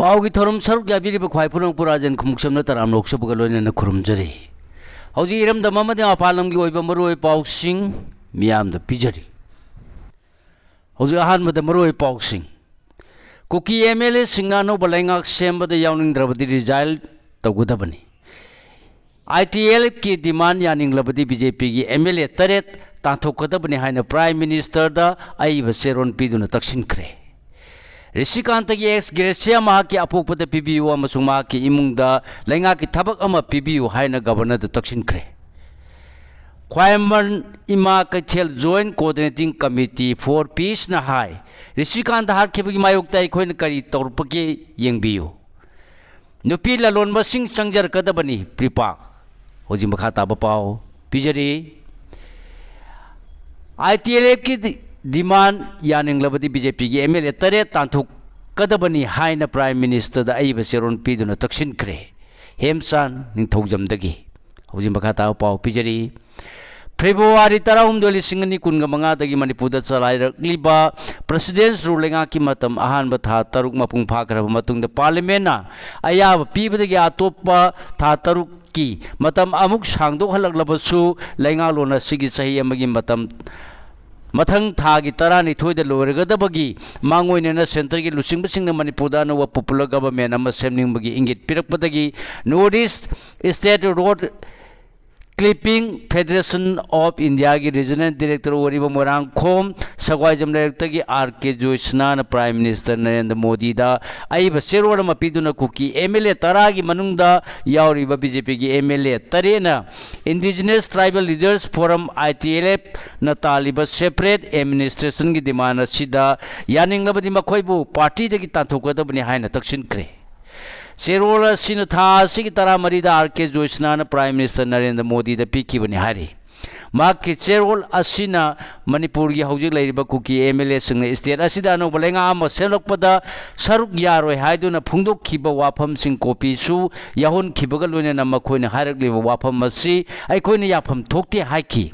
Pawgi theorem सरुक याबिरिब ख्वाइपुरंग पुराजन खुमुक्समना तराम Lok Sabha लोइनना खुरुमजरी हौजी इरमदम अमदि अपालमगी ओइबा मरुओइ पाउसिंग मियामदा पिजरी हौजी अहानबदा मरुओइ पाउसिंग cookie MLA सिंगना अनौबा लैंगाक सेमबदा यावनिंगद्रबदि रिजाइल तौगदबनी ITL की demand यानिंगलबदि BJP की एमएलए तरेत तांथोकदबनी हाइना प्राइम मिनिस्टर दा आइबा सेरोन पीदुना तक्सिनख्रे ऋषिकांत की एक्स ग्रेसिया मा की अपोपद पीबीयू अमसुंग मा की इमुंगदा लैंगा की थबक अमा पीबीयू हाइना गवर्नर दा तक्सिनख्रे ख्वाइमन इमा कैथेल joint coordinating committee for peace ना हाई ऋषिकांत हारखेबगी मायोक्ता अखोइन करी तौरपके येंगबियू नुपी ललोनबा सिंग चंगजरकदबनी प्रिपाक होजी मखा ताबा पाओ पिजरी आईटीएलएफ की डिमांड यानिंगलबदी बीजेपी की एमएलए तरे तांथोकदबनी हाइना प्राइम मिनिस्टर दा अइबा सेरोन पीदुना तक्सिनख्रे हेमसान निंथौजमदगी होजी मखा ताबा पाओ पिजरी फेब्रुवारी 13 मणिपुर चलाइरक्लिबा प्रेसिडेंस रूलिंग की मतम अहानबा था तरुक मपुंग फाखरबा मतुंगदा पार्लियामेंटना अयाब पीबदगी अतोप्पा था तरुक की मतम अमुक सांगदोहलक्लबसु लैंगालोन असिगी चही अमगी मतम मथंग थागी 12 लोरगदबगी मांगोइनेना सेंटर की लुसिंगबसिंगना मणिपुरदा अनौबा पॉपुलर गवर्नमेंट अमा सेमनिंगबगी इंगित पिरकपदगी North East state road clipping federation of India की रीजनल डायरेक्टर ओरिबा मोरांगखोम सगवाइजम डायरेक्टर की आर.के. जोइसना प्राइम मिनिस्टर नरेंद्र मोदी दा अइबा सेरोड अमा पीदुना कुकी एमएलए 10 की मनुंगदा यावरिबा बीजेपी की MLA 13 indigenous tribal leaders forum ITLF न तालिबा सेपरेट एडमिनिस्ट्रेशन की डिमांड असिदा यानिंगबदी मखोइबु पार्टी दगी तांथोकदबनी हाइना तक्सिनख्रे सेरोल सिन था सिगी तरा मरीदा आर.के. जोइसना प्राइम मिनिस्टर नरेंद्र मोदी दा पीखिबनी हारी माकी सेरोल असिना मणिपुर की हौजिक लैरिबा कुकी एमएलए सिंग स्टेट असिदा अनौबा लैंगा अमा सेमलक्पदा सरुक यारोय हाइदुना फुंगदोखिबा वाफम सिंग कॉपीसु याहोनखिबगा लोइना मखोइना हाइरक्लिबा वाफम असी अइखोइना याफम थोक्ते हाइखि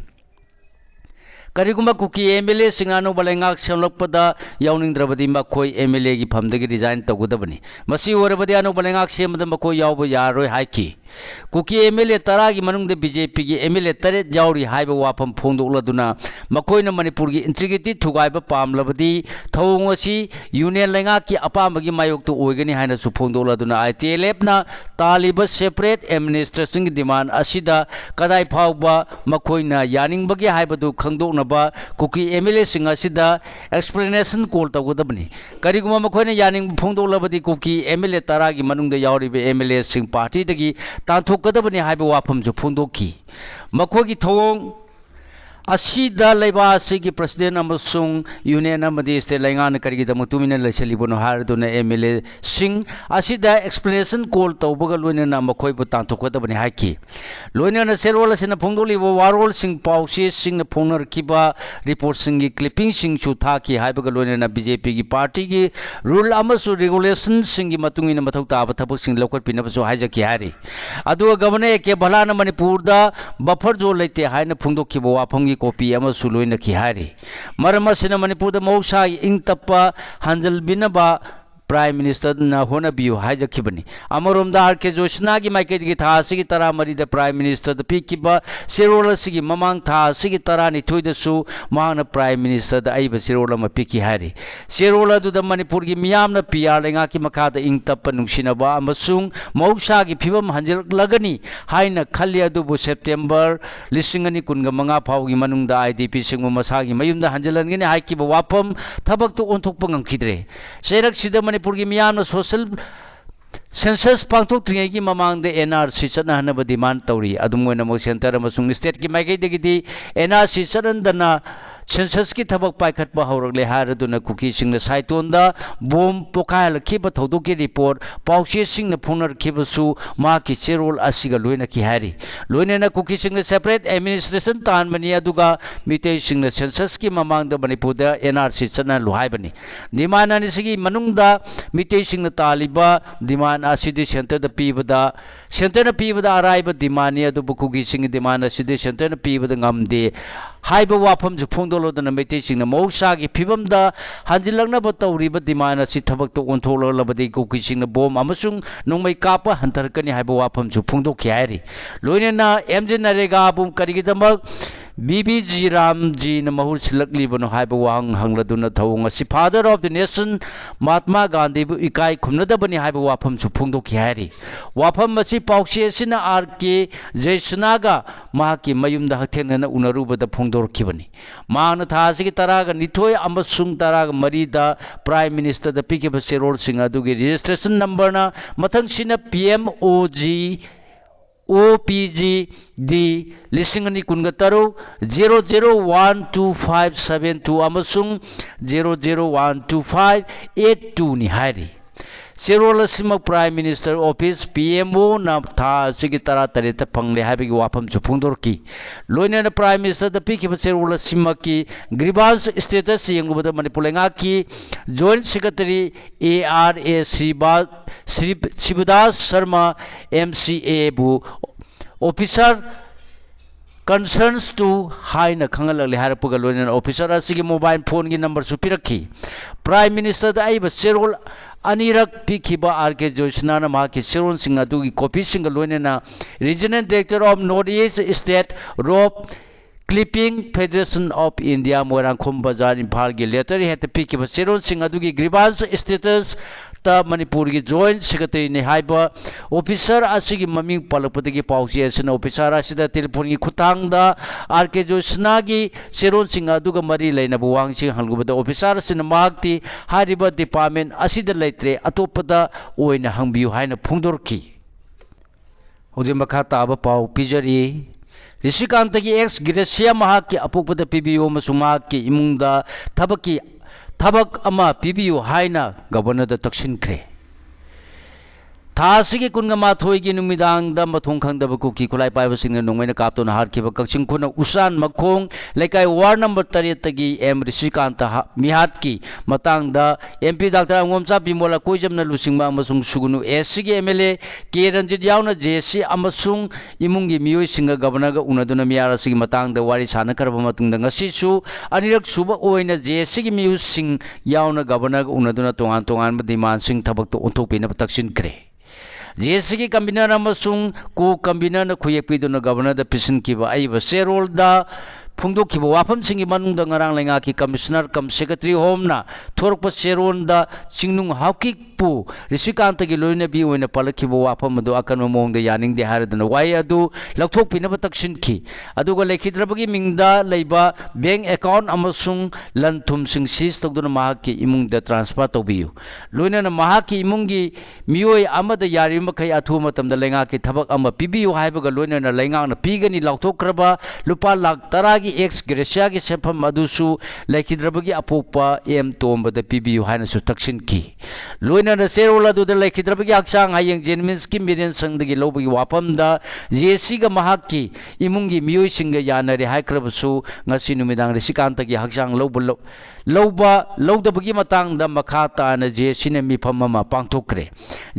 करीगुंबा कुकी एमएलए सिंगानो बलेंगाक सेमलक्पदा यावनिंगद्रबदी मखोय एमएलए की फमदगी रिजाइन तौगदबनी मसी ओरबदी अनो बलेंगाक सेमदा मखोय यावबो यारोय हाइखि कुकी एमएलए 10 की मनुंगद बीजेपी की एमएलए 13 यावरी हाइबा वाफम फोंदोक्लदुना मखोयना मणिपुर की इंटीग्रिटी थुगाइबा पामलबदी थौंगसी यूनियन लैंगा की अपामगी मायोक्तो ओइगनी हाइना सु फोंदोक्लदुना आईटीएलएफ ना तालिबा सेपरेट एडमिनिस्ट्रेशन की डिमांड असिदा कदाई फावबा मखोयना यानिंगबगी हाइबदु खंगदोकनबा कुकी एमएलए सिंग असिदा एक्सप्लेनेशन कॉल तौगदबनी करीगुमा मखोयना यानिंग फोंदोक्लबदी कुकी एमएलए 10 की मनुंगद यावरिबा एमएलए सिंग पार्टी दगी तांथोकदबनी हाइबा वाफमजु फोंदोखि मखोगी थौंग असिदा लैबा असिगी प्रेसिडेंट अमसुंग यूनियन अमदी स्टेट लैंगान करिगिदमक तुमिना लैसलिबनो हारदुना एमएलए सिंग असिदा एक्सप्लेनेशन कॉल तौबगा लोइनना मखोइबु तांथोकदबनी हाइखि लोइनना सेरोल असिना फोंदोलिबा वारोल सिंग पाउसी सिंगना फोंनरखिबा रिपोर्ट सिंगी क्लिपिंग सिंग छु थाखि हाइबगा लोइनना बीजेपी की पार्टी की रूल अमसु रेगुलेशन सिंगी मतुंगिना मथौ ताबा थबक सिंग लौकटपिनबसु हाइजकी हारि अदुगा गवर्नर के भलाना मणिपुरदा बफर जो लेते हाइना फोंदोखिबा वाफम कॉपी लोइन की हारी मरम मणिपुर मौसा इंग तप हंजलबिनबा प्राइम मिनिस्टर होनबियु हाइजखिबनी अमरोम आर.के. जोइसना की माइकेदी था सिगी 13 प्राइम मिनिस्टर पीखिबा सेरोल असिगी ममांग था सिगी 12 मांगना प्राइम मिनिस्टर अइबा सेरोल अमा पीखि हारी सेरोल अदुदा मणिपुर की मियामना पीआर लेंगा की मखादा इंग तप नुंसिनबा अमसुंग मौसा की फिबम हंजलगनी हाइना खल्ली अदुबु सेप्टेम्बर 2015 फावगी मनुंगदा आईडीपी सिंग मसागी मयुमदा हंजलनगनी हाइकिबा वाफम थबक तो ओंथोकपा ngamkhidre सेरक सिदा मणिपुर की मियामना सोशल सेंसस पांथोक्ट्रिङै की ममांग एनआरसी चनहनब डिमांड तौरी अदुम सेंटर अमसुंग स्टेट की माइकैदगी एनआरसी चनदना सेंसस की थबक पाइखटबा हौरगले हारदुना कुकी सिंगना साइटोंदा बोम पोखायलखिबा थौदोक की रिपोर्ट पाउचे सिंगना फोंनरखिबसु माकी चेरोल असिगा लोइना की हारी लोइना कुकी सिंगना सेपरेट एडमिनिस्ट्रेशन तानबनी अदुगा मिते सिंगना सेंसस की ममांग मणिपुरदा एनआरसी चना लुहाइबनी डिमांड अनिसिगी मनुंगदा मिते सिंगना तालिबा डिमांड असिदि सेंटर पीबदा अराइबा डिमांड अदुबु कुकी सिंग डिमांड असिदि सेंटर पीबदा ngamde हाइब वाफम फोंदोलदना मैतेसिंगना मौसागी फिबमदा हंजिलंगनब तौरिब डिमांड असि थबकतो ओंथोलबदि कुकिसिंगना बोम अमसुंग नोंमै कापा हंथरकनी हाइब वाफम फोंदोखि हाइरि लोइनेना एमजे नरेगा बुम करिगिदमक बीबीजी रामजी न महूर सिलकलीबनो हाइब वांग हंगलदुना थौंग असि father of the nation Mahatma Gandhi बु इकाई खुमनदबनी हाइब वाफम फोंदोखि हाइरि वाफम असि पाउसी असिना आर के जयसनागा माकी मयुमदा हथेंगना उनरुबदा फोंदोरखिबनी मांगना थासिगी तरागा निथोय अमसुंग तरागा मरीदा प्राइम मिनिस्टर द पिकेब सेरोल सिंह अदुगी रजिस्ट्रेशन नंबर ना मथंगसिना PMOG OPG D लिसिंगनी कुनगा तरु 001257 अमसुंग 001258 नि हाइरि सेरोल सिम प्राइम मिनिस्टर ऑफिस PMO ना था सिगी तरा तरेत फंगले हाइबगी वाफम फोंदोरखि लोइनेना प्राइम मिनिस्टर द पिकेब सेरोल सिम की ग्रीवांस स्टेटस यंगबद मणिपुर लेंगा की joint secretary ARA Shivdas Sharma MCA बु officer concerns to high na khangal harapga loinen officer asigi mobile phone gi number su pirakhi prime minister da aiba serol anirak pikhiba RK Joshna na ma ki serol singa du gi copy singa loinena regional director of Northeast State Rob Clipping Federation of India Moirangkhom Bazar Imphal gi letter het pikhiba serol singa du gi grievance status ta Manipur gi joint secretary ne haiba officer asigi maming palapodagi pausi asina officer asida telephone gi khutang da RK Joshna gi seron singa duga mari leina buwang sing halgubada officer asina magti hariba department asida leitre atopada oina hangbiu haina phungdorki hoje makha taba pau pijari Rishikant ki ex Gracia mahak ki apokpada PBO masuma ki imungda tabak ama PBO haina governor da taksin kre थासिगे कुनगा माथोइगी नुमिदांग दा मथोंग खंगदब cookie खुलाई पाइब सिंग नोंगमेना कापतो ना हारखिबा कक्सिंग खुना उसान मखोंग लेकाय ward number 13 तगी M Rishikant मिहात की मतांग दा MP doctor अंगोमचा Bimola कोइजमना लुसिंगमा अमसुंग सुगुनु SCG MLA के Ranjit यावना JC अमसुंग इमुंगी मियोय सिंग governor गा उनदुना मियारा सिग मतांग दा वारी साना करबा मतुंग दा ngasisu anirak suba oina JC gi miyu sing यावना गवर्नर गा उनदुना तोंगान तोंगान डिमांड सिंग थबक तो ओंथोपिना तक्सिन करे JC की कन्वीनर अमसुंग को कन्वीनर न खुयेपिदुना गवर्नर द पिसन किबा आइबा सेरोल दा फुंदो किबा वाफम सिंगी मनुंग द ngarang lenga की कमिश्नर कम सेक्रेटरी होम ना थोरप सेरोन दा चिंगनुंग हाउकी पु ऋषिकांत की लोइने बी ओइना पलखिबा वाफम दो अकन मोंग द यानिंग दे हारदना वाई अदु लखथोक पिनब तक्सिन खी अदुगा लेखिद्रबगी मिंगदा लेबा बैंक अकाउंट अमसुंग लनथुम सिंग सीज तोगदुना माहा की इमुंग द ट्रांसफर तोबियु लोइना माहा की इमुंगी मियोय अमद यारि मखै अथु मतम द लेंगा की थबक अम पिबियु हाइबगा लोइना लेंगा न पीगनी लखथोक्रबा लुपा लाख 10 की एक्स ग्रेसिया की सेफम मधुसु लेखिद्रबगी अपोपा एम तोंब द पिबियु हाइना सु तक्सिन की लोइना न सेरोल अदुदा लेखिद्रबगी अक्सांग हायंग जेनमिन्स की मिरियन संगदगी लोबगी वापम दा JC गा महाक की इमुंगी मियोय सिंग यानरे हाइक्रबसु ngasi numitang Rishikant की हक्सांग लौदबगी मतंग द मखा ताना JC ने मिफम मा पांगथोक्रे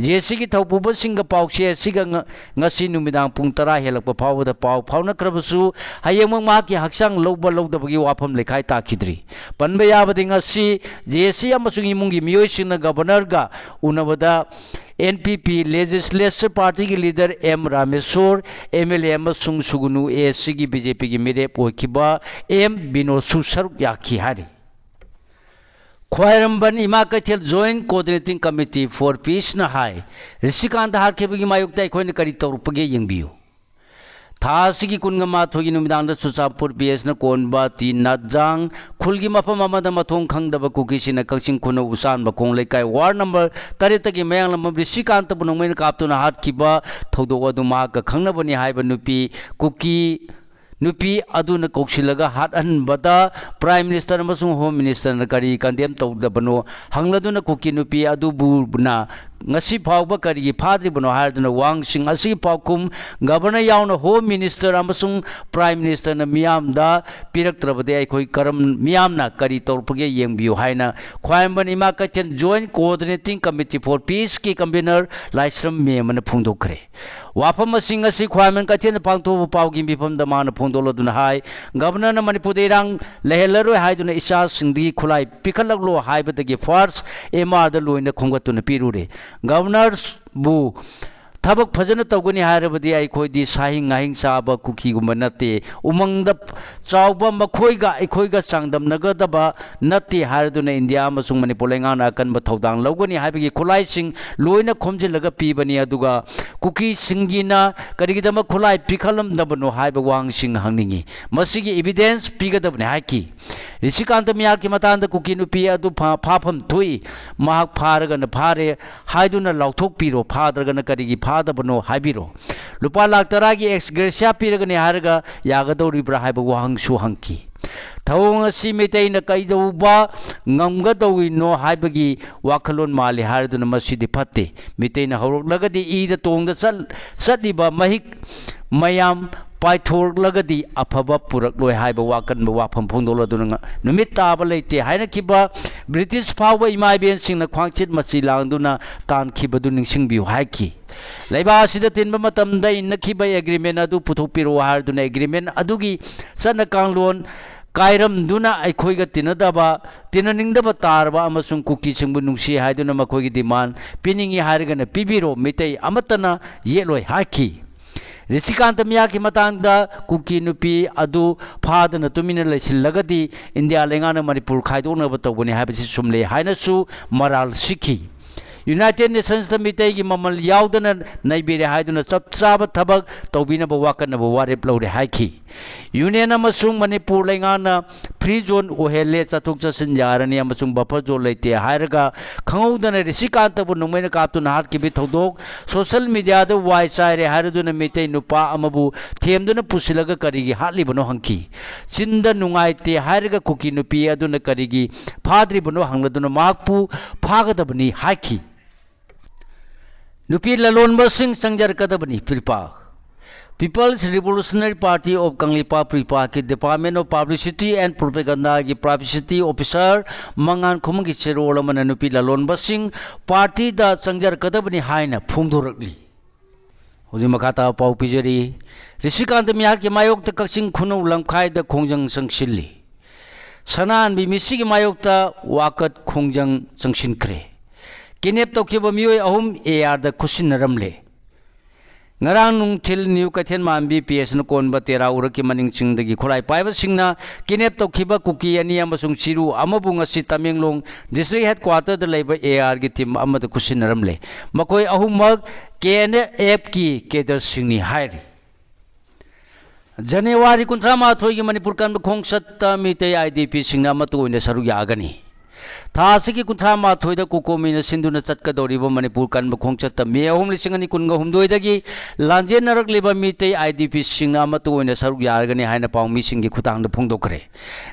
JC की थौपुब सिंग पाउसे सिगा ngasi numitang पुंग 10 हेलक फावद पाव फावनक्रबसु हायंग मा की हक्सांग लौदबगी वाफम लेखाय ताखिद्री पनबे याबदि ngasi JC अमसुंग इमुंगी मियोय सिंग गवर्नर गा उनबदा NPP लेजिस्लेचर पार्टी की leader M Rameshwar MLA अमसुंग सुगुनु SC की BJP की मिरेप ओखिबा M बिनोसु सरुक याखी हारी Khwairamband Ima कैथेल joint coordinating committee for peace न हाई ऋषिकांत हारखेबगी मायुक्ता अखोइना करी तौरपगे यंगबियु थासिगी कुनगा माथोगी नुमिदांग द सुचापुर BS न कोनबा ती नाजांग खुलगी मफम अमदा मथोंग खंगदब कुकीसिना कक्सिंग खुना उसान बखोंग लेकाय वार्ड नंबर 13 तगी मयांग लम ऋषिकांत बुनोंगमेन कापतुना हातखिबा थौदो अदुमा का खंगनबनी हाइबा नुपी कुकी नुपी अदुना कोक्सिलगा हात अनबदा प्राइम मिनिस्टर अमसुंग होम मिनिस्टर न करी कंडेम तौदबनो हंगलदुना कुकी नुपी अदुबुना ngasi phawba kari phadribano haiduna wangsing asi paukum governor yauna home minister amasung prime minister na miyamda piraktrabade aikoi karam miyamna kari torpage yengbiu haina khwaimban ima kachen joint coordinating committee for peace ki convener laisram memana phungdokre wafam asing asi khwaimban kachen pangtho pawgi bifamda mana phungdoloduna hai governor na manipur irang lehelaro haiduna isa singdi khulai pikhalaklo haibadagi first MR da loina khongatuna pirure governors bu tabak fajana tawgani harabadi aikhoidi sahing ngahing saba kuki gumba nate umangda chawba makhoiga aikhoiga changdam nagadaba nate haraduna India amasung Manipur lengana kan ba thodang lawgani haibagi khulai sing loina khomjilaga pibani aduga kuki singina karigidama khulai pikhalam dabano haiba wang sing hangningi masigi evidence pigadabne haiki Rishikanta miyak ki matanda kuki nupi adu phafam thui mahak pharaga na phare haiduna lauthok piro phadraga na karigi phadabano haibiro lupa lakh taragi ex gracia piraga ni haraga yagadoribra haiba wang su hangki thawng asi metei na kaidauba ngamgadoi no haibagi wakhalon mali haraduna masidi phatte metei na horoklagadi ida tongda satliba mahik mayam paithor lagadi afaba purak loi haiba wakan ba wafam phongdolo duna numit taba leite haina kiba British fawa imai ben singna khwangchit machi langduna tan khibadu ningsing biu haiki leiba sida tinba matamda inna khiba agreement adu puthopiro harduna agreement adugi sana kanglon kairam duna aikhoiga tinadaba tinaningdaba tarba amasung kuki singbu nungsi haiduna makhoigi demand piningi harigana pibiro mitei amatana yeloi haki Rishikanta miyaki matangda kuki nupi adu phadana tumina lesilagadi India lengana Manipur khaidona batawani habisi sumle hainasu maral sikhi United Nations the mitegi mamal yaudana naibire haiduna chapchaba thabak tawbina ba wakanaba warep lawre haiki Union amasung Manipur lengana free zone ohele chathok chasin yarani amasung buffer zone leite hairaga khangaudana Rishikanta bu nungmaina kaptuna hat kibi thodok social media da wai chaire haraduna mitei nupa amabu themduna pusilaga karigi hatlibano hangki chinda nungaite hairaga kuki nupi aduna karigi phadribano hangladuna makpu phagadabani haiki Nupi lalonba sing sangjar kadabani Pripa People's Revolutionary Party of Kanglipa Pripa ki Department of Publicity and Propaganda ki Publicity Officer Mangan Khumgi Cherola mana nupi lalonba sing party da sangjar kadabani haina phungdorakli Hoji makata pau pijari Rishikanta miyak ki mayok ta kaksing khunu lamkhai da khongjang sangsilli Sanan bi misi ki mayok ta wakat khongjang sangsinkre Kinep tokiba miyoy ahum AR da kusin naramle ngarang nung til new kathen mambi PS no kon ba tera uraki maning chingdagi khulai paiba singna kinep tokiba kuki ani amasung siru amabunga si Tamenglong district headquarter da leiba AR gi team amada kusin naramle makoi ahum mag KNF ki kedar singni hairi January 13 gi Manipur kan khongsat mitei IDP singna amatu oina saru yagani Thasiki kunthama thoida kukomina sinduna chatkadoriba Manipur kan khongchatta me ahum lisingani kunga humdoidagi lanjen narak leba mitei IDP singna amatu oina saruk yargani haina pawmi singi khutangda phongdokre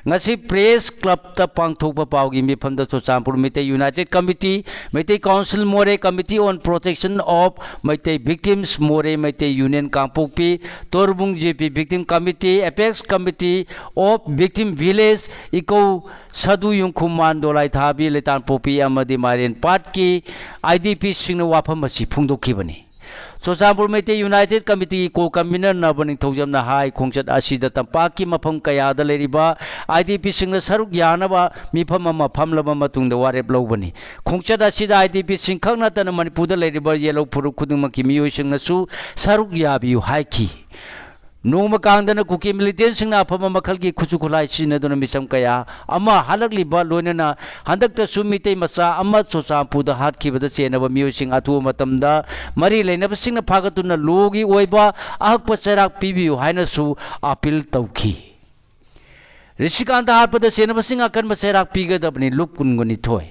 ngasi press club ta pangthokpa pawgi mifamda Chochampur mitei United Committee mitei Council More Committee on Protection of mitei Victims More mitei Union Kangpokpi Torbung JP Victim Committee Apex Committee of Victim Village Iko Sadu Yungkhum Mandolai Thabi Letan Popi amadi Marian Patki IDP singna wafam asi phungdokhibani Chochampur Meite United Committee ko convener na bani thojamna hai khongchat asida tampaki mafam kaya da leriba IDP singna saruk yanaba mifam ama phamlaba matungda warep lobani khongchat asida IDP singkhangna tan Manipur da leriba yellow puruk khudungma ki miyoi singna su saruk yabiu haiki Noma kangdana kuki militant singna afama makhalgi khuchu khulai sinaduna misam kaya ama halakli ba loinana handakta sumitei macha ama Chochampur da hatkibada chenaba miyoi sing athu matamda mari leinaba singna phagatuna logi oiba ahakpa charak pibiu haina su appeal tawki Rishikanta harpada chenaba sing akan charak pigadabni lup kungoni thoi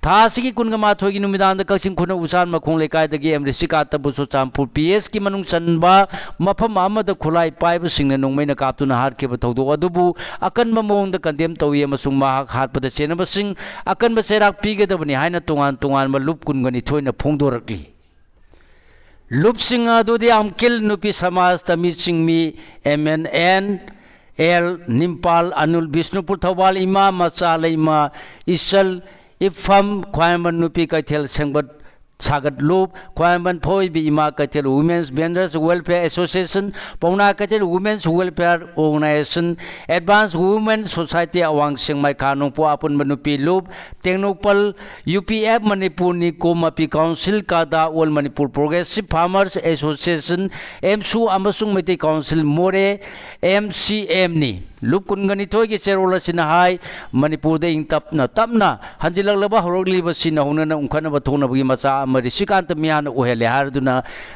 थासी की कुनगा माथोगी नुमिदान कक्सिंग खुना उसान मखों लेकायदगी एमरिसिका तबुसो चांपुर PS की मनुंग सनबा मफम अमद खुलाई पाइब सिंगना नोंगमैना कापतुना हारकेब थौदो अदुबु अकनब मोंग condemn तौई अमसुंग महाक हारपद चेनबसिंग अकनब सेराक पीगदबनी हाइना तोंगान तोंगान loop कुनगनी थोइना फोंदोरकली लुपसिंग अदुदि अमकिल नुपी समाज तमिसिंगमी MNN L निम्पाल Anul Bishnupur Thoubal इमा मचा lemma इसल इफम ख्वाइमन नुपी कैथेल सेंगबत सागत loop ख्वाइमन फोइबी Ima Keithel women's vendors welfare association पौना Keithel women's welfare organisation advance women society अवांग सेंगमाई खानों पो अपन नुपी लूप टेक्नोपल UPF मणिपुर नि कोमपी काउंसिल कादा all Manipur progressive farmers association एमसु अमसुंग मेते काउंसिल मोरे MCM नि लुप कुनगनी थोगी चेरोल सिना हाई मणिपुर दे इंग तपना हंजिलगलबा हरोगलीबा सिना होनना उंखनबा थोनबगी मचा अमरि सिकांत मियान ओहेले हारदुना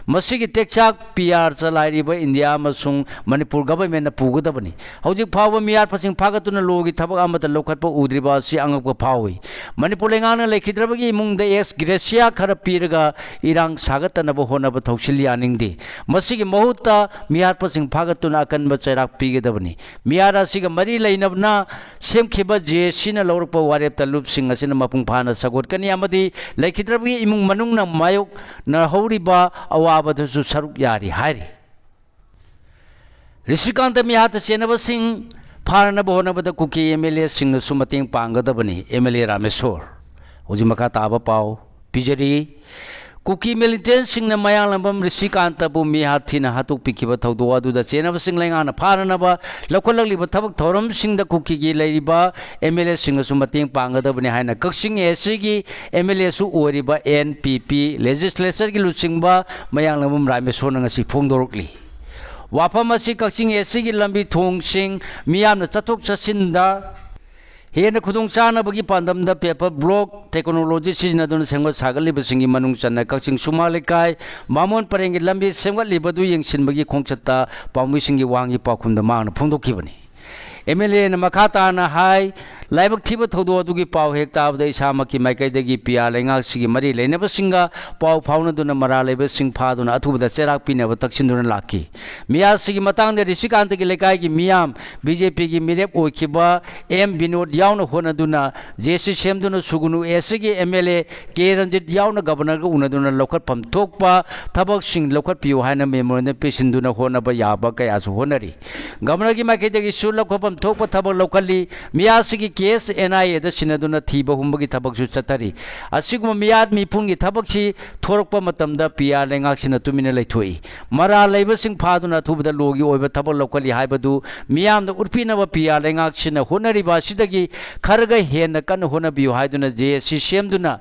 मसिगी टेक्चाक PR चलाइरिबा इंडिया अमसुंग मणिपुर गवर्नमेंट पुगदबनी हौजिक फाव मियार फसिंग फागतुना लोगी थबक अमत लौखतपा उद्रिबा सि अंगप फावी मणिपुर लेंगाना लेखिद्रबगी इमुंग दे एस ग्रेसिया खर पीरगा इरांग सागतनबा होनबा थौसिल यानिंगदि मसिगी महुत्ता मियार फसिंग फागतुना अकनबा चैराक पीगदबनी मियार मरी लेना सेमखिबा JC लौरप वारेप लुपसिंग मपुंग फाना सगोटकनी लेखिद्रबी इमुंग मनुंगना मायोक नहौरिबा अवाबदसु सरुक यारी हारी ऋषिकांत मिहात चेनबसिंग फारनब होनबद कुकी MLA सिंग सुमतिंग पांगदबनी MLA रामेश्वर होजि मखा ताबा पाओ पिजरी कुकी मिलिटेंट सिंग मयांग लंबम ऋषिकांत बु मिहार थिना हातुक पिकिब थौदो अदुदा चेनब सिंग लेंगाना फारनब लखलगलिब थबक थौरम सिंग द कुकी गी लेरिबा MLA सिंग सु मतेंग पांगदबनी हाइना कक्सिंग SC गी MLA सु ओरिबा NPP लेजिस्लेचर गी लुसिंगबा मयांग लंबम रामेश्वर नंगसी फोंदोरकली वाफम असि कक्सिंग SC गी लंबी थोंग सिंग मियामना चथोक चसिंदा हेन खुदुंग चानबगी पांदमदा पेपर ब्लॉक टेक्नोलॉजी सिजनदुन सेंगो सागलिबसिंगी मनुंग चन्ना कक्सिंग सुमा लेकाय मामोन परेंगी लंबी सेंगलिबदु यंगसिनबगी खोंगचता पाउमिसिंगी वांगी पाखुंदा मांगना फोंदोखिबनी MLA न मखाताना हाई लाइबक थिब थौदो अदुगी पाव हेक ताबदा इसामकी माइकैदगी PR लेंगाक सिगी मरी लेनेबसिंगा पाव फाउनदुना मरा लेबसिंग फादुना अथुबदा चेराक पिनेब तक्सिनदुना लाकी मिया सिगी मतांगदे ऋषिकांत गी लेकायगी मियाम BJP गी मिरेप ओखिबा M विनोद यावना होनदुना JC सेमदुना सुगुनु SC गी MLA K रंजित यावना गवर्नर ग उनदुना लौखतफम थोकपा थबक सिंग लौखत पियो हायना मेमोरेंडम पेसिनदुना होनबा याबा कयासु होनरी गवर्नर गी माइकैदगी सु लौखतफम थोकपा थबक लौखली मिया सिगी केस NIA द सिनदुना थीब हुंबगी थबकसु चतरी असिगुम मियाद मिपुंगी थबकसी थोरकपा मतमदा PR लेंगाक सिना तुमिना लेथोई मरा लेबसिंग फादुना थुबदा लोगी ओइबा थबक लौखली हाइबदु मियामदा उर्पिनबा PR लेंगाक सिना होनरिबा सिदगी खरगा हेन कन होनबियो हाइदुना JC सेमदुना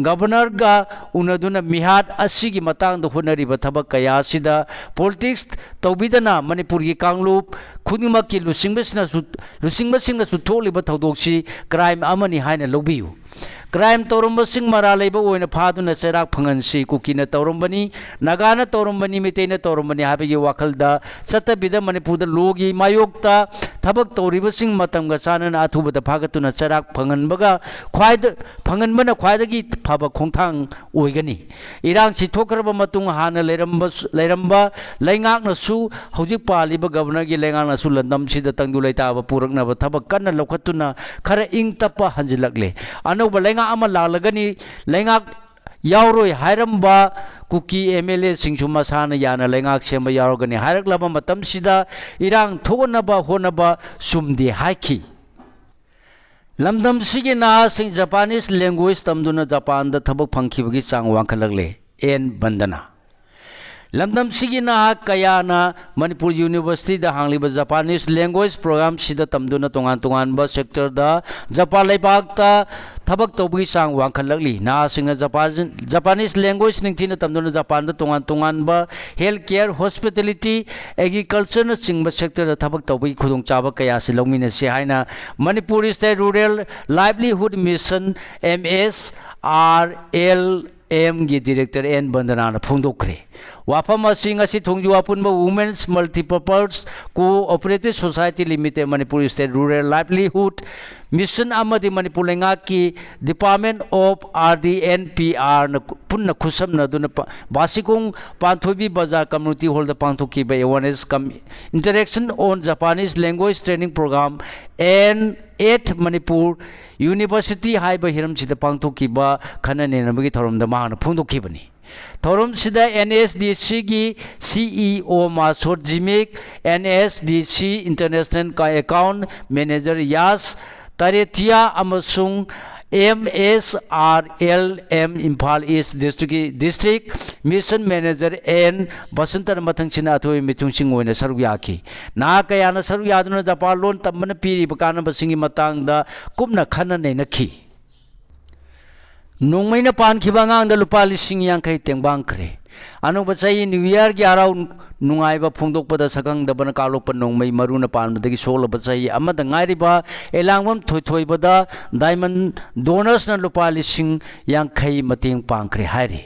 गवर्नर गा उनदुना मिहाद असिगी मतांगदा होनरिबा थबक कया सिदा पॉलिटिक्स तौबिदना मणिपुरगी कांगलुप खुदिमकी लुसिंगबसिंगना सुथोलिबा थौदोक्सी क्राइम अमनी हाइना लौबियु क्राइम तौरम्बसिंग मरा लेबा ओइना फादुना चेराक फंगनसी कुकीना तौरम्बनी नागाना तौरम्बनी मितेना तौरम्बनी हाबगी वाखलदा चतबिदा मणिपुरदा लोगी मायोक्ता थबक तौरिबसिंग मतंगा चानना अथुबदा फागतुना चेराक फंगनबगा फंगनबना ख्वाइदगी फाबा खोंथांग ओइगनी इरांग सिथोखरबा मतुंग हाना लेरंबा लेंगाकनसु हौजिक पालिबा गवर्नर गी लेंगाकनसु लंदम सिदा तंगदु लेताबा पुरकनबा थबक कन्ना लौखतुना खरा इंग तप्पा हंजिलकले अनौबा लेंगा अमा लागनी लेंगा यावरोय हायरंबा कुकी MLA सिंगसु मसाना याना लेंगाक सेंबा यावगनी हायरकलबा मतमसिदा इरांग थोनबा होनबा सुमदि हाइखी लमदम सिगे ना सिंग जापानीज लैंग्वेज तमदुना जापान द थबक फंखिबगी चांग वांखलगले N बंदना लमदम सिगी ना कयाना मणिपुर यूनिवर्सिटी दा हांगलिबा जापानीज लैंग्वेज प्रोग्राम सिदा तमदुना तोंगान तोंगान बा सेक्टर दा जापान लेबाकता थबक तौबगी सांग वांखलगली ना सिंगना जापानीज लैंग्वेज निंगथिना तमदुना जापान दा तोंगान तोंगान बा हेल्थ केयर हॉस्पिटैलिटी एग्रीकल्चर न चिंगबा सेक्टर दा थबक तौबगी खुदोंग चाबा कया से लौमिना से हाइना Manipur state rural livelihood mission MSRLM गी डायरेक्टर N बंदना फोंदोखरे वाफम असी थोंजु अपुनबा women's multipurpose cooperative society limited Manipur state rural livelihood mission अमदी मणिपुर लेंगा की डिपार्टमेंट ऑफ RDNPR न पुन्ना खुसम न दुन बासिकोंग पांथोबी बाजार कम्युनिटी हॉल द पांथोकी बे awareness cum interaction on Japanese language training programme and 8 Manipur university हाइबा हिरम सिदा पांथोकी बा खनने नबगी थरम द मान फोंदोकी बनी थौरम सिदा NSDC की CEO मासोर जिमिक NSDC इंटरनेशनल का अकाउंट मैनेजर यास तारेतिया अमसुंग MSRLM Imphal east district mission manager N बसंतर मथंगसिना अथोय मिथुंसिंग ओइना सरुक याखी ना कयाना सरुक यादुना जापान लोन तमन पीरी बकानबसिंगी मतांगदा कुमना खनने नखी नोंमैना पानखिबा आंगांग द लुपा लिसिंग यांखै तेंबांखरे अनु बचाई न्यू ईयर की आराउ नुंगाइबा फोंदोकपदा सकंगदबन कालोप नोंमै मरुना पानबदगी सोल बचाई अमद ngairiba एलांगबम थोइथोइबदा डायमंड डोनर्स न लुपा लिसिंग यांखै मतेंग पांखरे हाइरे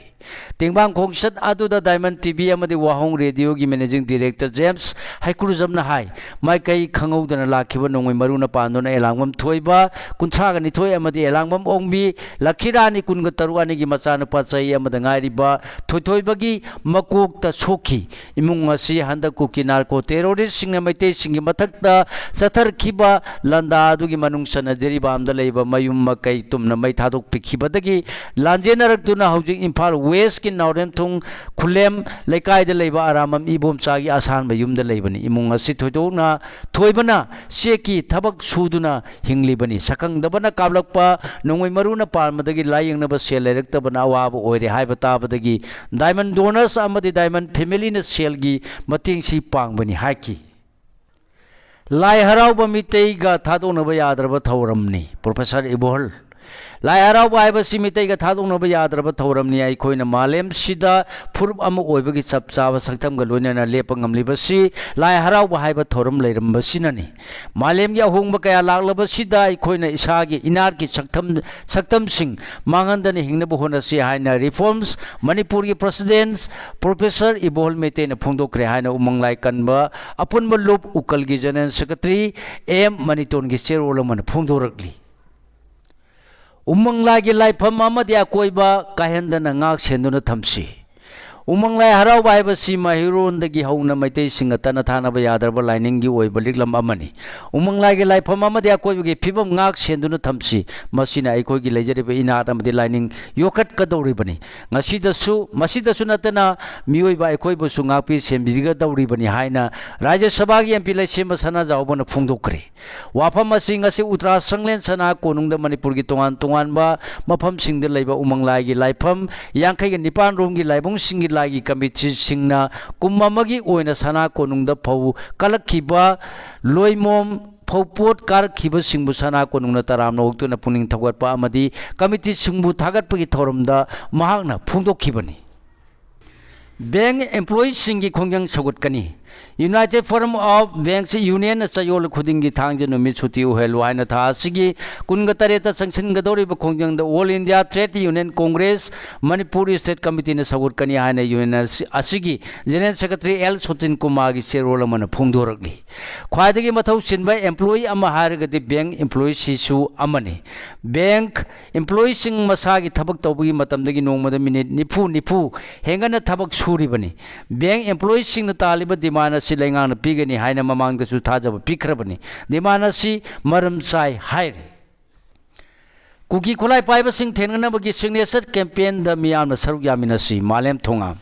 तेंबांग खोंगसत अदुदा डायमंड टीवी अमदि वाहोंग रेडियो की मैनेजिंग डायरेक्टर जेम्स हाइकुरुजमना हाई माइकै खंगौदना लाखिबा नोंमै मरुना पानदोना एलांगबम थोइबा कुंथ्रागा निथोइ अमदि एलांगबम ओंबी लखिरानी कुनगा तरुआनी की मचाना पचाई अमद ngairiba थोइथोइबगी मकोकता सोखी इमुंग असि हंदक कुकी नार्को टेरोरिस्ट सिंगना मैते सिंगी मथकता सथरखिबा लंदा अदुगी मनुंग सनजरिबा आमदा लेबा मयुम मकै तुमना मै थादोक पिखिबदगी लांजेनरक्तुना हौजिक इम्फाल वेस्ट की नौरेम थुंग खुलेम लेकायद लेबा आरामम इबोमचागी आसान मयुमदा लेबनी इमुंग असि थोइदोना थोइबना सेकी थबक सुदुना हिंगलिबनी सकंगदबना काबलकपा नोंमै मरुना पारमदगी लायंगनबा सेल लेरक्तबना अवाब ओइरे हाइबा ताबदगी डायमंड डोनर्स अमदि डायमंड फैमिली न सेल की मतेंग सी पांगबनी हाकी लाई हराउबा मितेगा थादोनबा यादरबा थौरमनी प्रोफेसर इबोहल लाई हराउबा हाइबसी मितेगा थादोनबा यादरबा थौरमनी आइखोइना मालेम सिदा फुरुप अमा ओइबगी चपचाबा सक्तमगा लोइनना लेपा ngamlibasi लाई हराउबा हाइबा थौरम लेरमबसिननी मालेमगी अहोंगबा कया लागलबसिदा आइखोइना इसागी इनारकी सक्तमसिंग मांगंदनी हिंगनबा होनसी हाइना रिफॉर्म्स मणिपुर की प्रेसिडेंट प्रोफेसर इबोहल मेतेना फोंदोक्रे हाइना उमंगलाई कनबा अपुनबा लोप उकलगी जनरल सेक्रेटरी M मणितोन की चेरोलमन फोंदोरकली उमंगलाई लाइफम अमदि अकोइबा काहेंदना ngak सेंदुना थमसी उमंगलाई हराउबा हाइबसी महिरोंदगी हौना मैते सिंग तना थानबा यादरबा लाइनिंग की ओइबा लिगलम अमनी उमंगलाई लाइफम अमदि अकोइबगी फिबम ngak सेंदुना थमसी मसिना अखोइगी लेजरिबा इनात अमदि लाइनिंग योखत कदौरिबनी मसिदसु नतना मियोइबा अखोइबसु ngakpi सेमबिगा दौरिबनी हाइना राज्य सभा की MP लेसेम सना जावबना फोंदोक्रे वाफम असि ngasi उत्तरा संगलेन सना कोनुंगदा मणिपुर की तोंगान तोंगानबा मफम सिंगदा लेबा उमंगलाई लाइफम यांखै निपान रोमगी लाइबोंग सिंगी लागी कमिटी सिंगना कुम्ममगी ओइना सना कोनुंगदा फौ कलखिबा लोइमोम फौपोट कारखिबा सिंगबु सना कोनुंगना तरामना ओक्तुना पुनिंग थगतपा अमदि कमिटी सिंगबु थागतपगी थौरमदा महाकना फोंदोखिबनी बैंक एम्प्लॉई सिंगी खोंजंग सगुटकनी united forum of banks union चयोल खुदिंगी थांग नुमित छुट्टी उहेलो हाइना था सिगी कुनगा तरेता संगसिनगदौरिबा खोंजंग द all India trade union congress Manipur state committee ने सगुटकनी हाइना यूनियन असिगी जनरल सेक्रेटरी L सुतिन कुमार की चेरोल मन फोंदोरकली ख्वाइदगी मथौ सिनबा एम्प्लॉई अमा हारगदि बैंक एम्प्लॉई सिसु अमने बैंक एम्प्लॉई सिंग मसागी थबक तौबगी मतमदगी नोंगमदा मिनिट निफु हेंगना थबक सुरिबनी बैंक एम्प्लॉई सिंग तालिबा डिमांड असि लेंगांग पीगनी हाइना ममांगदसु थाजब पीखरबनी डिमांड असि मरम चाइ हाइरे कुकी खुलाई पाइबसिंग थेंगनबगी सिग्नेचर कैंपेन द मियाम सरुक यामिनसी मालेम थोंगा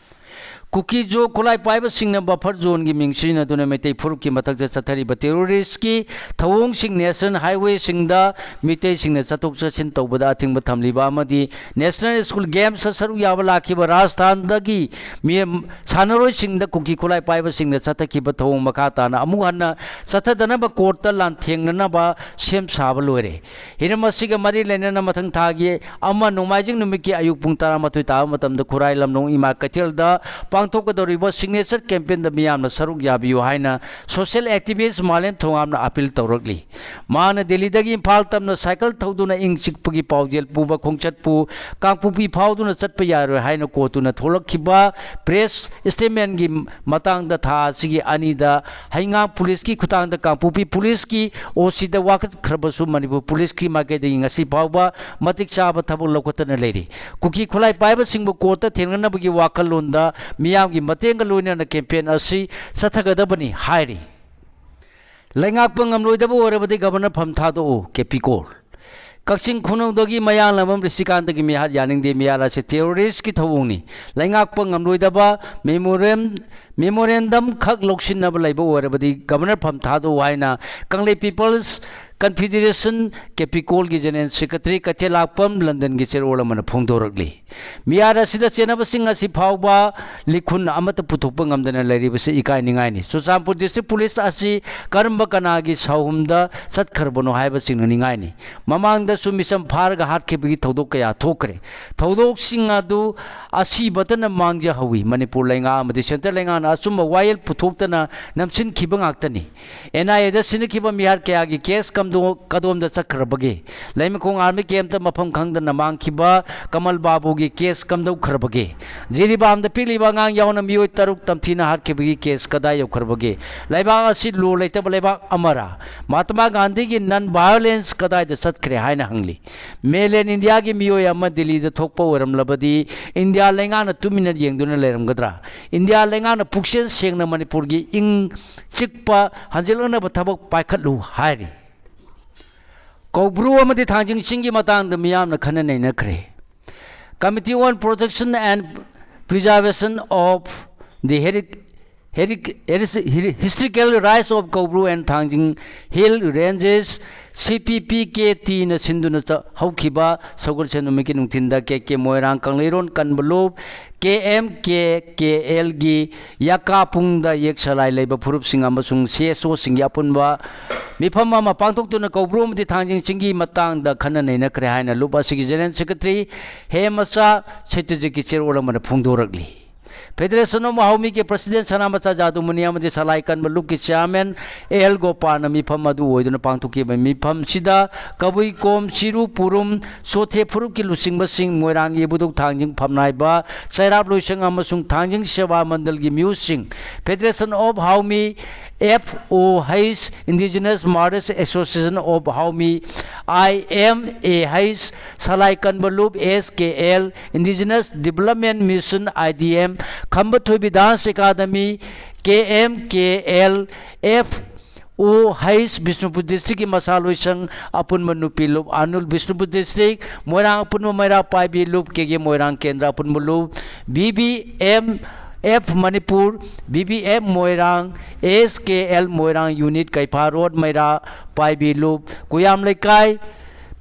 कुकी जो खुलाई पाइबसिंग बफर जोन की मिंगसिन अदुना मेते फुरुप की मथक चथरिबा टेरोरिस्ट की थवोंग सिंग नेशनल हाईवे सिंगदा मिते सिंगना चतोक चसिन तौबदा अथिंग थमलिबा अमदि नेशनल स्कूल गेम्स सरुक याबा लाखिबा राजस्थान दगी मि सानरोय सिंगदा कुकी खुलाई पाइबसिंगना चथकिबा थवोंग मखा ताना अमु हन्ना चथदनबा कोर्ट लांथेंगनबा सेम साबा लोरे हिरमसिगा मरि लेनना मथंग थागी अमा नोमाइजिंग नुमिकी अयुक पुंग 12 ताबा मतमदा खुराई लमनों इमा कथेलदा पांथोकदौरिबा सिग्नेचर कैंपेन द मियामना सरुक याबियो हाइना सोशल एक्टिविस्ट मालेम थोंगामना अपील तौरकली माना दिल्ली दगी इम्फाल तमना साइकिल थौदुना इंग चिकपगी पाउजेल पुबा खोंगचटपु कांगपुपी फाउदुना चटप यारो हाइना कोतुना थोलखिबा प्रेस स्टेटमेंट गी मतंग द था सिगी अनिदा हाइंगा पुलिस की खुतांग द कांगपुपी पुलिस की ओसी द वाकत खरबसु मणिपुर पुलिस की माके द इंगसी फाउबा मतिक चाबा थबक लौकतना लेरी कुकी खुलाई पाइबा सिंगबु कोर्ट थेंगनबगी वाखलोंदा मियामगी मतेंग लोइना कैंपेन असी सथगदबनी हाइरी लैंगाकप ngamloidaba oirabadi governor phamthado KP Kol Kakching khunongdogi mayang lamam risikantagi mihar yaningde miyara se terrorist ki thawungni laingakpa ngamloidaba memorandum khak loksinaba laiba oirabadi governor phamthado waina Kanglei People's Confederation KP Kol gi general secretary Kachelakpam London gi cherola mana phongdoragli miyara sida chenaba singa si phawba likhun amata puthokpa ngamdana lairibase ikai ningai ni Chusampur district police asi karamba kana gi sahumda satkharbano haiba singna ningai ni mamangda sumisam pharga hatkebagi thodok kaya thokre thodok singa du asi batana mangja hawi Manipur lainga amadi center lainga na asumba wail puthoktana namsin khibang aktani NIA da sinikhiba mihar kaya gi case kadom da sakrabage laimkong army camp ta mafam khangdana mangkhiba Kamal Babu gi case kamdau kharbage jiribam da piliba ngang yauna mioi taruk tamthina hatkebagi case kada yau kharbage laiba asi lo leitaba laiba amara Mahatma Gandhi gi non violence kada da satkre haina hangli melen India gi mioi amma Delhi da thokpa oram labadi India lenga na 2 minute yengduna leram gadra India lenga na puksen sengna Manipur gi ing chikpa hanjelna ba thabak paikhatlu hairi Kobru amadi thangjing singi matang da miyam na khana nei na khre Committee on Protection and Preservation of the Historical Rights of Kobru and Thangjing Hill Ranges CPPKT na sinduna haukiba Sagur Senumiki Nungtinda KK Moirang Kangleiron Kanbalub KMKKL gi Yakapungda Yeksalai Labor Purup Singamasung CSO Singapunba Mipama Mapangtok to Nakobrum the Tanging Singi Matang the Kanana Krahana Luba General Secretary Hemasa Chetijiki Cherola Pungdoragli Federation of Mahumi ke President Sanamasa Jadu Muniamadi Salaikan Maluki Chairman El Gopana Mipamadu Oiduna Pangtuki Mipam Sida Kabui Kom Siru Purum Sote Puruki Lusing Basing Moirangi Buduk Tangjing Pamnaiba Sairab Lusing Amasung Tangjing Sheva Mandalgi Musing Federation of Haumi FOH Indigenous Mothers Association of Haumi IMAH Salaikan Balub SKL Indigenous Development Mission IDM Khambathobi Dance Academy KMKL FOH Bishnupur District Masalwisang Apun Manupilub Anul Bishnupur District Moirang Apun Moira Paibi Lub KG Moirang Kendra Apun Mulub BBM F Manipur BBM Moirang SKL Moirang Unit Kaipa Road Moira Paibi Lub Kuyam Lekai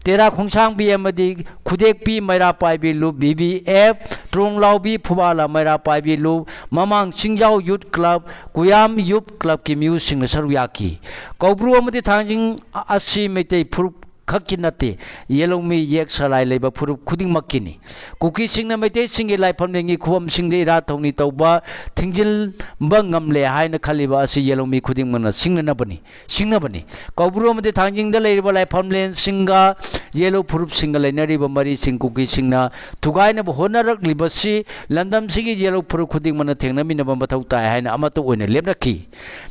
Tera Khongsang BMD Khudek Pi Moira Paibi Lub BBF Trong Lau Bi Phubala Moira Paibi Lub Mamang Singjau Youth Club Kuyam Youth Club ki music na saruyaki Kobru amati thangjing asi metei phurup Kakinate, Yellow me yek salai labor puru kuding makini. Cookie sing the mate sing like pumping equum sing the ratoni toba, Tingjil bungam le high na caliba, see yellow me kuding mana sing nabani, sing nabani. Cobrum the tanging the labor like pumpkin singa, yellow puru single and river mari sing cookie singna, Tugaina honor libasi, London sing yellow puru kuding mana tena minabata and amato in a lebaki.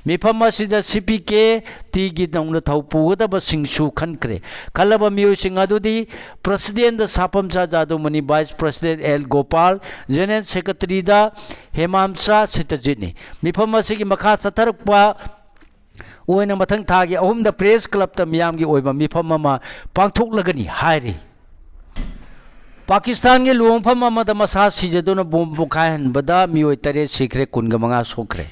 Mipamasi the CPK, Tigi down the taupu, whatever sing shoe country. Kalaba Musing Adudi, President the Sapam Sajadu Muni, Vice President L. Gopal, General Secretary da Hemamsa Sitajini. Mipamasiki Makasa Tarpa Uena Matang Tagi, whom the Press Club the Miamgi Oiba Mipamama, Pangtok Lagani, Hari. Pakistan ke Lumpam Mama the Masasi Jadona Bombokan, Bada Muitare Secret Kungamanga Sokre.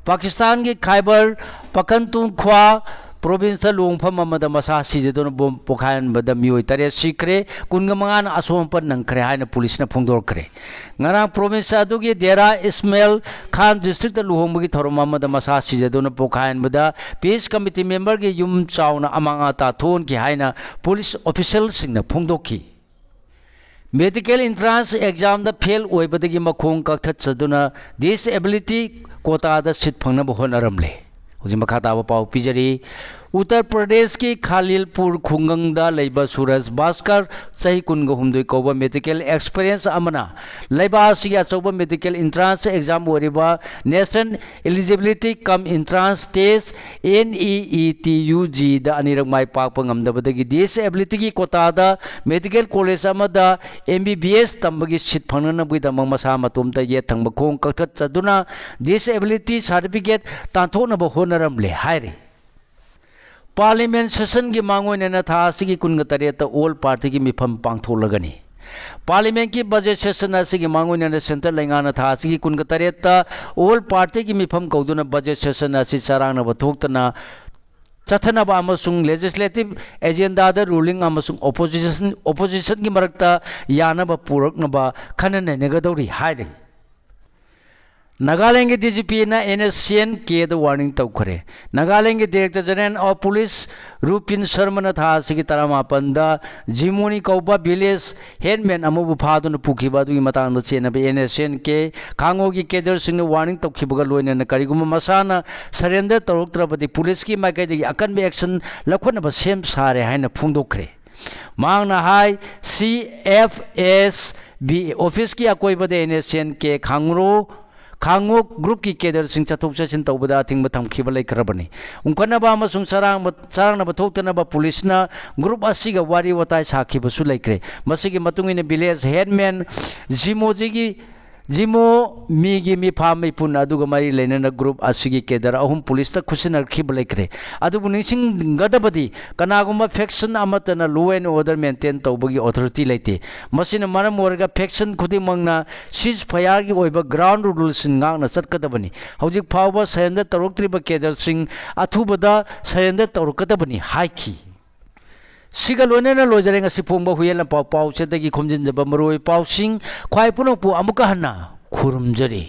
Pakistan ke Khyber Pakhtunkhwa Kwa Province Lungpam Mamada Masasi Jadon Bom Pokhan Bada Muitare Sikre, Kungamangan Asompan Nankre Hina Police na Pungdorkre. Ngara Province Adugi Dera Ismail Khan District Luhombi Toromama the Masasi Jadon Pokhan Bada, Peace Committee member Ge Yum Chauna Amangata Ton Ki Hina Police officials in the Pungdoki. Medical entrance exam fail होइबदगी मखों कक्थचदुना disability quota seat फंगनब होनरमले हुजी मखा ताब पाव पिजरी उत्तर प्रदेश की खालिलपुर खुंगंग सूरज भास्कर सही कुन हुमदुई कौब मेडिकल एक्सपीरियंस अमना लेबा अचौब medical entrance exam national eligibility cum entrance test NEET UG अनिरक माई पाक ngमदबदगी डिसेबिलिटी की कोटा मेडिकल कॉलेज MBBS तंबगी सीट फंगनबगीदमक मसा मतोमता ये थंब खों कक्थचदुना डिसेबिलिटी सर्टिफिकेट तांथोनब होनरमले हायरे पार्लियामेंट सेशन की मांगों था कुन तरेत ऑल पार्टी की मिफम पांथोलगनी पार्लियामेंट की बजट सेशन की मांगों सेंट्रल लेंगाना था कुन तरेत ऑल पार्टी की मिफम कौदुना बजट सेशन चरांगनब थोक्तना चथनब लेजिस्लेटिव एजेंडा रूलिंग ओपोजिशन की मरक्ता यानब पुरक्नब खनन नैनगदौरी हायरे नागालैंड के DGP ना NSCN के वार्निंग तौखरे नागालैंड के director general of police Rupin Sharma था की तरमापन जिमोनी कौबा विलेज हेडमैन अमुबु फादुन पुखिबा दुगी मतंग चेनब NSCN के खांगो की केडर सिंह वार्निंग तौखिबगा लोइनन करिगुम मसाना सरेंडर तौरक्त्रबदि पुलिस की माइकैदगी अकनबे एक्शन लखोनब सेम सारे हाइना फोंदोखरे मांगना हाई CFSB ऑफिस की अकोइबदे NSCN के खांगो ग्रुप की केडर सिंह चथोक चसिन तौबदा थिंग थमखिब लेखरबनी उनखनबा अमसुंग चारांगनब थोक्तनबा पुलिसना ग्रुप असिगा वारी वताई साखिबसु लेखरे मसिगी मतुंगिन विलेज हेडमैन जिमो मीगी मिफाम मिपुन अदुगा मरी लेनन ग्रुप असिगी केडर अहुम पुलिस खुसिनरखिब लेखरे अदुबु निसिंगदबदी कनागुम्बा फैक्शन अमतना लॉ एंड ऑर्डर मेंटेन तौबगी अथॉरिटी लेते मसिन मरम ओरगा फैक्शन खुदिमंगना सीज फायर की ओइबा ग्राउंड रूल्स गांगना चटकदबनी हौजिक फावबा सरेंडर तौरक्त्रिबा केडर सिंह अथुबदा सरेंडर तौरकदबनी हाइखी सिगा लोइनना लोजरे ngasi फोंबा हुयेला पाव पाव चेदगी खुमजिनजबा मरोय पावसिंग ख्वाइ पुनोपु अमुका हन्ना खुरुमजरी।